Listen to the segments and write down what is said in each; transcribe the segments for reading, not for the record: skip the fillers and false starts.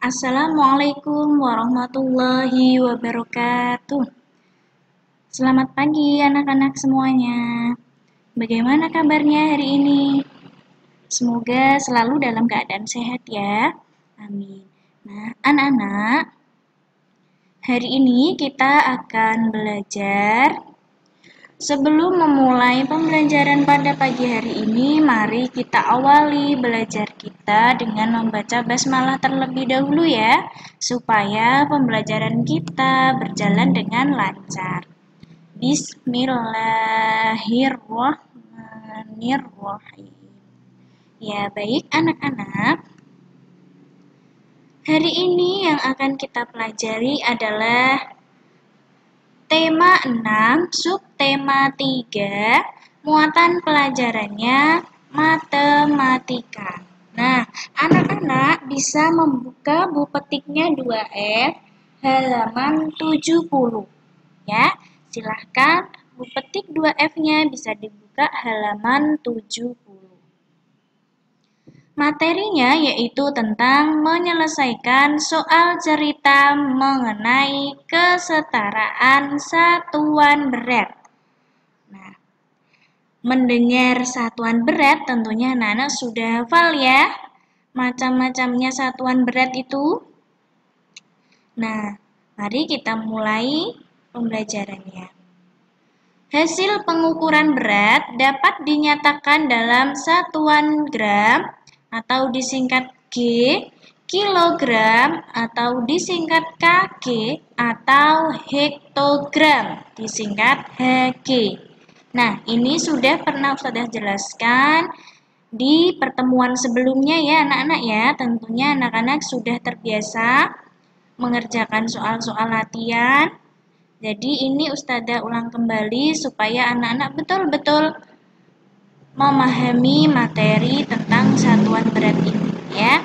Assalamualaikum warahmatullahi wabarakatuh. Selamat pagi anak-anak semuanya. Bagaimana kabarnya hari ini? Semoga selalu dalam keadaan sehat ya. Amin. Nah, anak-anak, hari ini kita akan belajar. Sebelum memulai pembelajaran pada pagi hari ini, mari kita awali belajar kita dengan membaca basmalah terlebih dahulu ya, supaya pembelajaran kita berjalan dengan lancar. Bismillahirrahmanirrahim. Ya, baik anak-anak. Hari ini yang akan kita pelajari adalah tema 6, subtema 3, muatan pelajarannya matematika. Nah, anak-anak bisa membuka buku petiknya 2F halaman 70. Ya, silahkan buku petik 2F-nya bisa dibuka halaman 70. Materinya yaitu tentang menyelesaikan soal cerita mengenai kesetaraan satuan berat. Nah, mendengar satuan berat tentunya anak-anak sudah hafal ya, macam-macamnya satuan berat itu. Nah, mari kita mulai pembelajarannya. Hasil pengukuran berat dapat dinyatakan dalam satuan gram atau disingkat G, kilogram atau disingkat kg, atau hektogram disingkat Hg. Nah, ini sudah pernah Ustazah jelaskan di pertemuan sebelumnya ya anak-anak ya. Tentunya anak-anak sudah terbiasa mengerjakan soal-soal latihan. Jadi ini Ustazah ulang kembali supaya anak-anak betul-betul memahami materi tentang satuan berat ini ya.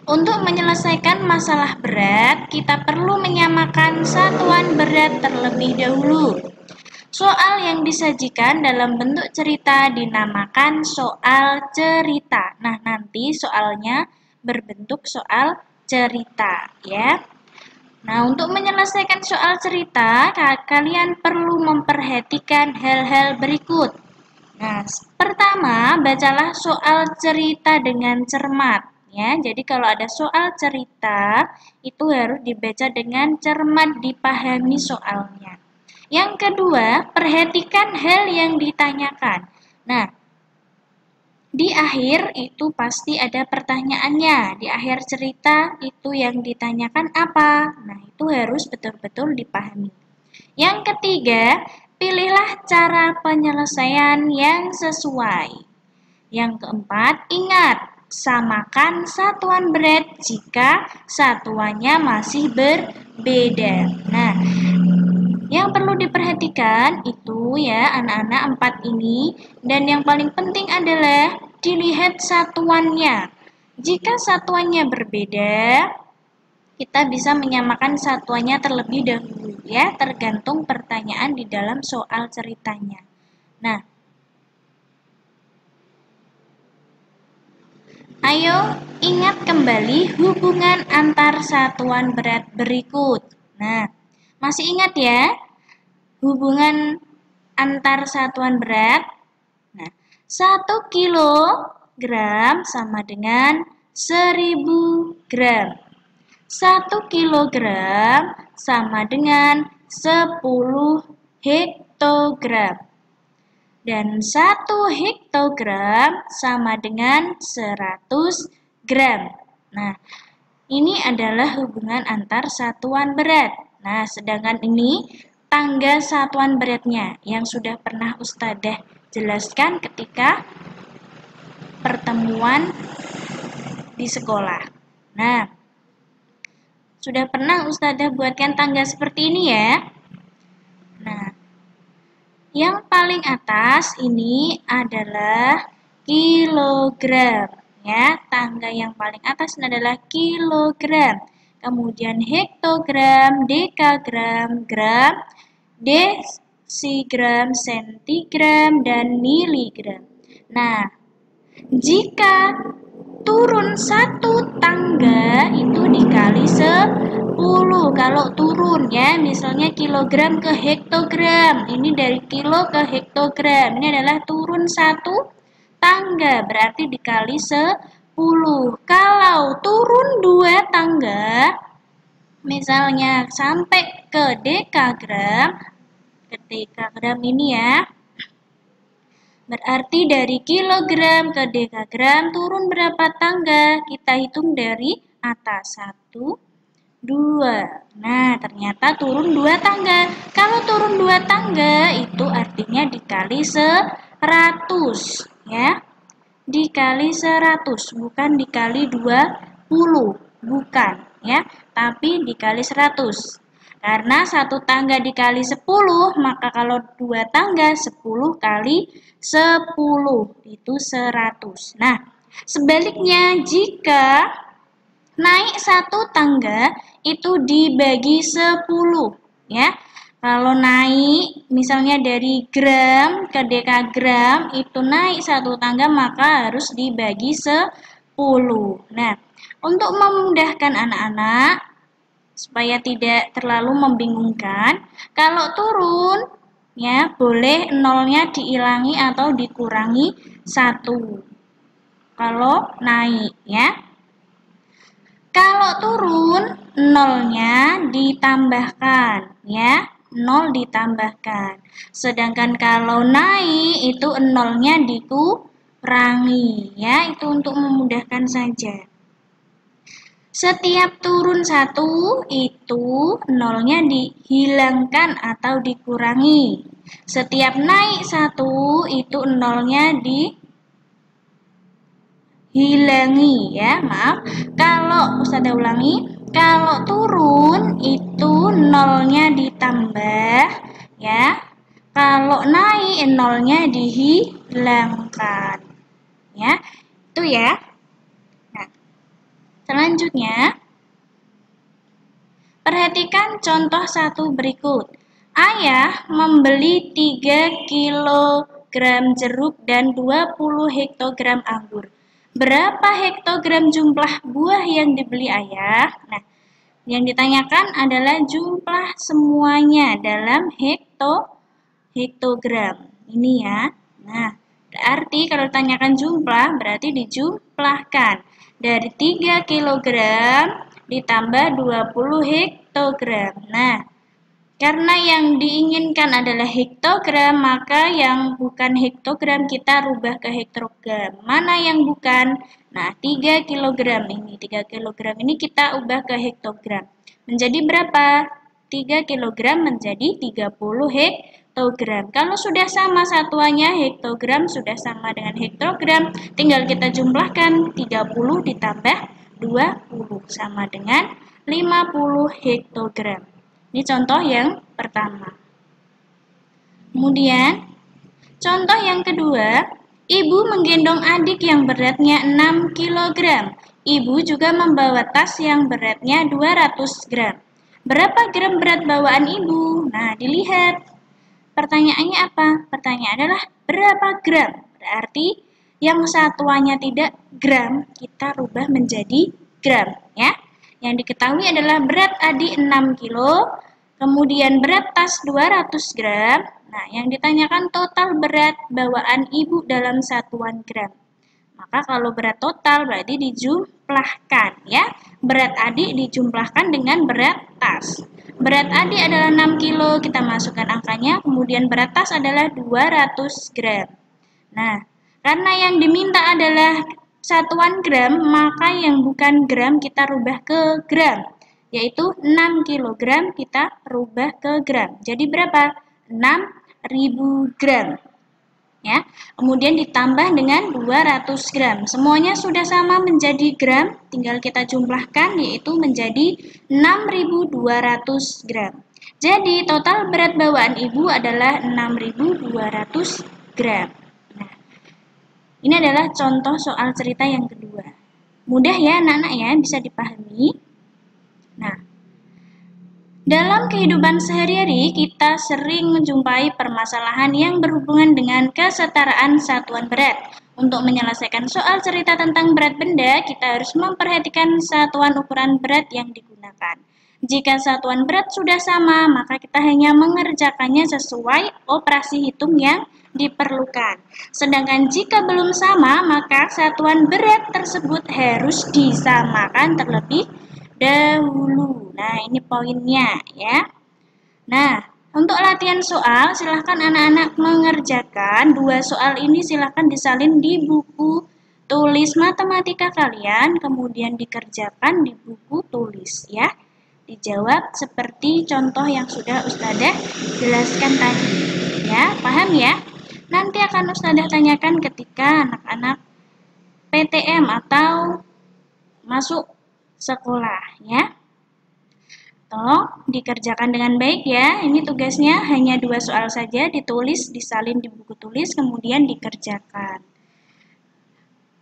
Untuk menyelesaikan masalah berat, kita perlu menyamakan satuan berat terlebih dahulu. Soal yang disajikan dalam bentuk cerita dinamakan soal cerita. Nah, nanti soalnya berbentuk soal cerita ya. Nah, untuk menyelesaikan soal cerita, kalian perlu memperhatikan hal-hal berikut. Nah, pertama, bacalah soal cerita dengan cermat. Ya, jadi kalau ada soal cerita, itu harus dibaca dengan cermat, dipahami soalnya. Yang kedua, perhatikan hal yang ditanyakan. Nah, di akhir itu pasti ada pertanyaannya. Di akhir cerita itu yang ditanyakan apa? Nah, itu harus betul-betul dipahami. Yang ketiga, pilihlah cara penyelesaian yang sesuai. Yang keempat, ingat, samakan satuan berat jika satuannya masih berbeda. Nah, yang perlu diperhatikan itu ya anak-anak 4 ini, dan yang paling penting adalah dilihat satuannya. Jika satuannya berbeda, kita bisa menyamakan satuannya terlebih dahulu ya, tergantung pertanyaan di dalam soal ceritanya. Nah, ayo ingat kembali hubungan antar satuan berat berikut. Nah, masih ingat ya hubungan antar satuan berat? Nah, 1 kilogram sama dengan 1000 gram. 1 kilogram sama dengan 10 hektogram. Dan 1 hektogram sama dengan 100 gram. Nah, ini adalah hubungan antar satuan berat. Nah, sedangkan ini tangga satuan beratnya yang sudah pernah Ustazah jelaskan ketika pertemuan di sekolah. Nah, sudah pernah Ustazah buatkan tangga seperti ini ya. Nah, yang paling atas ini adalah kilogram ya. Tangga yang paling atas adalah kilogram. Kemudian hektogram, dekagram, gram, desigram, sentigram, dan miligram. Nah, jika turun 1 tangga itu dikali 10. Kalau turun ya, misalnya kilogram ke hektogram. Ini dari kilo ke hektogram. Ini adalah turun 1 tangga, berarti dikali 10. Kalau turun 2 tangga, misalnya sampai ke dekagram, ini ya. Berarti dari kilogram ke dekagram turun berapa tangga? Kita hitung dari atas. 1, 2. Nah, ternyata turun 2 tangga. Kalau turun 2 tangga itu artinya dikali 100 ya. Dikali 100, bukan dikali 20. Bukan ya, tapi dikali 100. Karena 1 tangga dikali 10, maka kalau 2 tangga 10 kali 10 itu 100. Nah, sebaliknya jika naik 1 tangga itu dibagi 10 ya. Kalau naik misalnya dari gram ke dekagram itu naik 1 tangga maka harus dibagi 10. Nah, untuk memudahkan anak-anak supaya tidak terlalu membingungkan, kalau turun ya boleh nolnya diilangi atau dikurangi 1. Kalau naik ya. Kalau turun nolnya ditambahkan ya, 0 ditambahkan. Sedangkan kalau naik itu nolnya dikurangi ya, itu untuk memudahkan saja. Setiap turun 1 itu nolnya dihilangkan atau dikurangi. Setiap naik 1 itu nolnya dihilangi ya, maaf. Kalau Ustazah ulangi, kalau turun itu nolnya ditambah ya. Kalau naik nolnya dihilangkan. Ya. Itu ya. Selanjutnya, perhatikan contoh 1 berikut. Ayah membeli 3 kg jeruk dan 20 hektogram anggur. Berapa hektogram jumlah buah yang dibeli ayah? Nah, yang ditanyakan adalah jumlah semuanya dalam hektogram. Ini ya. Nah, berarti kalau ditanyakan jumlah, berarti dijumlahkan. Dari 3 kg ditambah 20 hektogram. Nah, karena yang diinginkan adalah hektogram, maka yang bukan hektogram kita rubah ke hektogram. Mana yang bukan? Nah, 3 kg ini. 3 kg ini kita ubah ke hektogram. Menjadi berapa? 3 kg menjadi 30 hektogram. Kalau sudah sama satuannya, hektogram sudah sama dengan hektogram, tinggal kita jumlahkan 30 ditambah 20 sama dengan 50 hektogram. Ini contoh yang pertama. Kemudian, contoh yang kedua, ibu menggendong adik yang beratnya 6 kg. Ibu juga membawa tas yang beratnya 200 gram. Berapa gram berat bawaan ibu? Nah, dilihat. Pertanyaannya apa? Pertanyaan adalah berapa gram? Berarti yang satuannya tidak gram, kita rubah menjadi gram ya. Yang diketahui adalah berat adik 6 kilo, kemudian berat tas 200 gram. Nah, yang ditanyakan total berat bawaan ibu dalam satuan gram. Maka kalau berat total berarti dijumlahkan ya. Berat adik dijumlahkan dengan berat tas. Berat adik adalah 6 kilo, kita masukkan angkanya, kemudian berat tas adalah 200 gram. Nah, karena yang diminta adalah satuan gram, maka yang bukan gram kita rubah ke gram, yaitu 6 kg kita rubah ke gram. Jadi berapa? 6.000 gram. Ya. Kemudian ditambah dengan 200 gram. Semuanya sudah sama menjadi gram, tinggal kita jumlahkan yaitu menjadi 6.200 gram. Jadi total berat bawaan ibu adalah 6.200 gram. Nah, ini adalah contoh soal cerita yang kedua. Mudah ya anak-anak ya, bisa dipahami. Nah, dalam kehidupan sehari-hari, kita sering menjumpai permasalahan yang berhubungan dengan kesetaraan satuan berat. Untuk menyelesaikan soal cerita tentang berat benda, kita harus memperhatikan satuan ukuran berat yang digunakan. Jika satuan berat sudah sama, maka kita hanya mengerjakannya sesuai operasi hitung yang diperlukan. Sedangkan jika belum sama, maka satuan berat tersebut harus disamakan terlebih dahulu. Nah, ini poinnya ya. Nah, untuk latihan soal, silahkan anak-anak mengerjakan 2 soal ini, silahkan disalin di buku tulis matematika kalian, kemudian dikerjakan di buku tulis ya. Dijawab seperti contoh yang sudah Ustadzah jelaskan tadi. Ya, paham ya? Nanti akan Ustadzah tanyakan ketika anak-anak PTM atau masuk sekolah ya. Tolong dikerjakan dengan baik ya. Ini tugasnya hanya 2 soal saja, ditulis, disalin di buku tulis, kemudian dikerjakan.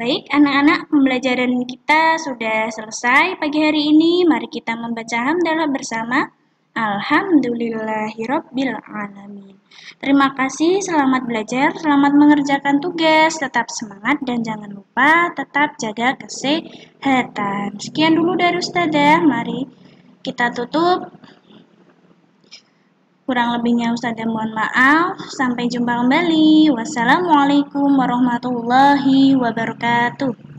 Baik, anak-anak, pembelajaran kita sudah selesai pagi hari ini. Mari kita membaca hamdalah bersama. Alhamdulillahirobbilalamin. Terima kasih, selamat belajar, selamat mengerjakan tugas, tetap semangat dan jangan lupa tetap jaga kesehatan. Sekian dulu dari Ustadzah, mari kita tutup. Kurang lebihnya Ustadzah mohon maaf. Sampai jumpa kembali. Wassalamualaikum warahmatullahi wabarakatuh.